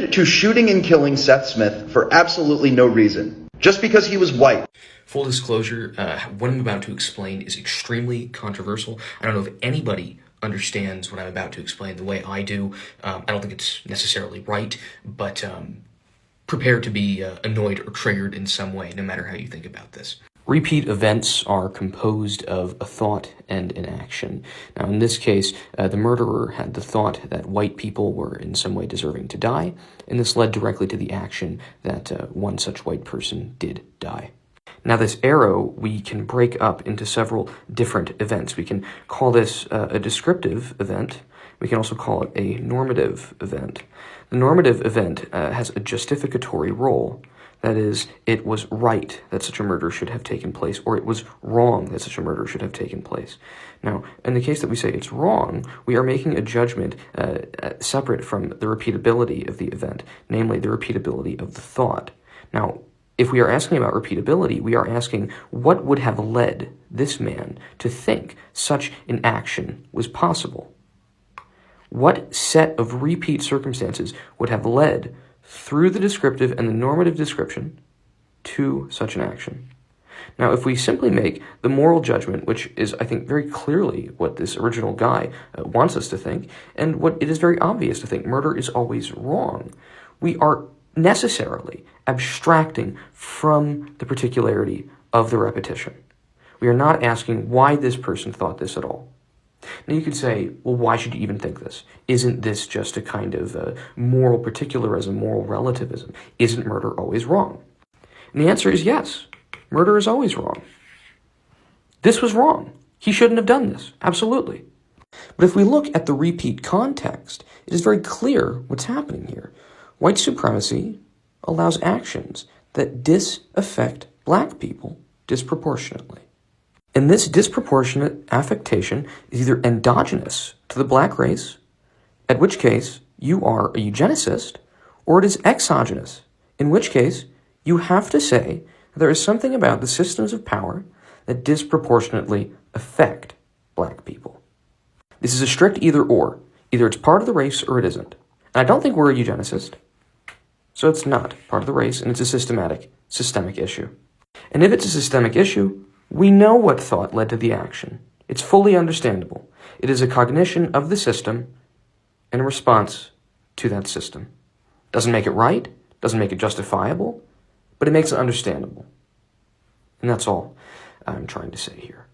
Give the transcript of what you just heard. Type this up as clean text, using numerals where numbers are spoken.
to shooting and killing Seth Smith for absolutely no reason, just because he was white. Full disclosure, what I'm about to explain is extremely controversial. I don't know if anybody understands what I'm about to explain the way I do. I don't think it's necessarily right, but prepare to be annoyed or triggered in some way, no matter how you think about this. Repeat events are composed of a thought and an action. Now, in this case, the murderer had the thought that white people were in some way deserving to die, and this led directly to the action that one such white person did die. Now, this arrow we can break up into several different events. We can call this a descriptive event. We can also call it a normative event. The normative event has a justificatory role. That is, it was right that such a murder should have taken place, or it was wrong that such a murder should have taken place. Now, in the case that we say it's wrong, we are making a judgment separate from the repeatability of the event, namely the repeatability of the thought. Now, if we are asking about repeatability, we are asking what would have led this man to think such an action was possible? What set of repeat circumstances would have led through the descriptive and the normative description to such an action? Now, if we simply make the moral judgment, which is, I think, very clearly what this original guy wants us to think, and what it is very obvious to think, murder is always wrong, we are necessarily abstracting from the particularity of the repetition. We are not asking why this person thought this at all. Now you could say, well, why should you even think this? Isn't this just a kind of moral particularism, moral relativism? Isn't murder always wrong? And the answer is yes. Murder is always wrong. This was wrong. He shouldn't have done this. Absolutely. But if we look at the repeat context, it is very clear what's happening here. White supremacy allows actions that disaffect black people disproportionately. And this disproportionate affectation is either endogenous to the black race, at which case you are a eugenicist, or it is exogenous, in which case you have to say that there is something about the systems of power that disproportionately affect black people. This is a strict either-or. Either it's part of the race or it isn't. And I don't think we're a eugenicist, so it's not part of the race, and it's a systemic issue. And if it's a systemic issue, we know what thought led to the action. It's fully understandable. It is a cognition of the system and a response to that system. Doesn't make it right, doesn't make it justifiable, but it makes it understandable. And that's all I'm trying to say here.